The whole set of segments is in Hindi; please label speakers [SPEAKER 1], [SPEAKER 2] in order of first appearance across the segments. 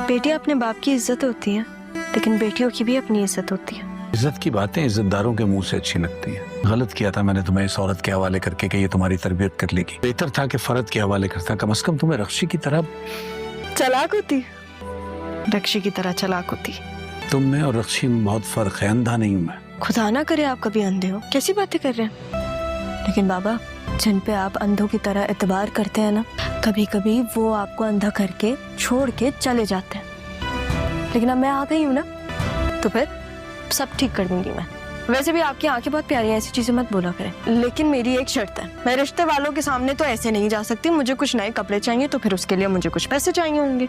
[SPEAKER 1] बेटियां अपने बाप की इज्जत होती हैं, लेकिन बेटियों की भी अपनी इज्जत होती है।
[SPEAKER 2] इज्जत की बातें इज्जतदारों के मुंह से अच्छी लगती हैं। गलत किया था मैंने तुम्हें इस औरत के हवाले करके कि ये तुम्हारी तरबियत कर लेगी। बेहतर था कि फर्द के हवाले करता। कम से कम तुम्हें रक्षी की तरह
[SPEAKER 1] चालाक होती, रक्षी की तरह चालाक होती।
[SPEAKER 2] तुम में और रक्षी में बहुत फर्क है। अंधा नहीं हूं मैं।
[SPEAKER 1] खुदा ना करे आप कभी अंधे हो, कैसी बातें कर रहे हैं। लेकिन बाबा, जिन पे आप अंधों की तरह एतबार करते हैं ना, कभी कभी वो आपको अंधा करके छोड़ के चले जाते हैं। लेकिन अब मैं आ गई हूँ ना, तो फिर सब ठीक कर दूंगी मैं। वैसे भी आपकी आंखें बहुत प्यारी हैं, ऐसी चीजें मत बोला करें। लेकिन मेरी एक शर्त है, मैं रिश्ते वालों के सामने तो ऐसे नहीं जा सकती। मुझे कुछ नए कपड़े चाहिए, तो फिर उसके लिए मुझे कुछ पैसे चाहिए होंगे।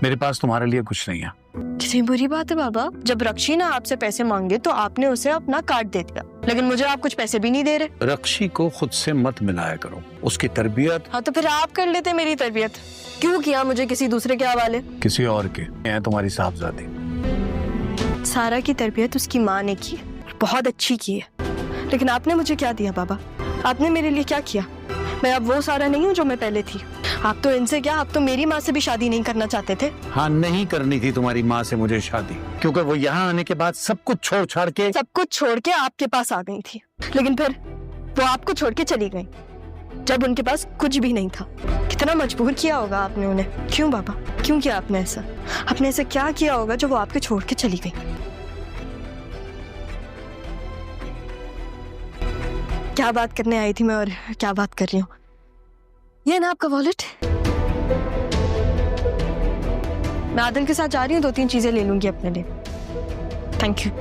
[SPEAKER 2] मेरे पास तुम्हारे लिए कुछ नहीं है।
[SPEAKER 1] कितनी बुरी बात है बाबा, जब रक्षी ना आपसे पैसे मांगे तो आपने उसे अपना कार्ड दे दिया, लेकिन मुझे आप कुछ पैसे भी नहीं दे रहे।
[SPEAKER 2] रक्षी को खुद से मत मिलाया करो, उसकी तरबियत।
[SPEAKER 1] हाँ, तो फिर आप कर लेते मेरी तरबियत। क्यों किया मुझे किसी दूसरे के हवाले?
[SPEAKER 2] किसी और के हैं तुम्हारी साहबजादी।
[SPEAKER 1] सारा की तरबियत उसकी माँ ने की, बहुत अच्छी की है। लेकिन आपने मुझे क्या दिया बाबा? आपने मेरे लिए क्या किया? मैं अब वो सारा नहीं हूँ जो मैं पहले थी। आप तो इनसे क्या, आप तो मेरी माँ से भी शादी नहीं करना चाहते थे।
[SPEAKER 2] हाँ, नहीं करनी थी तुम्हारी माँ से मुझे शादी, क्योंकि वो यहाँ आने के बाद सब कुछ छोड़ छाड़ के आपके पास आ गई थी। लेकिन फिर वो आपको छोड़ के चली गई जब उनके पास कुछ भी नहीं था। कितना मजबूर किया होगा आपने उन्हें। क्यों बाबा, क्यों किया आपने ऐसा? आपने ऐसा क्या किया होगा जो वो आपके छोड़ के चली गई? क्या बात करने आई थी मैं और क्या बात कर रही हूँ। ये ना आपका वॉलेट, मैं आदिल के साथ जा रही हूँ, 2-3 चीजें ले लूंगी अपने लिए। Thank you.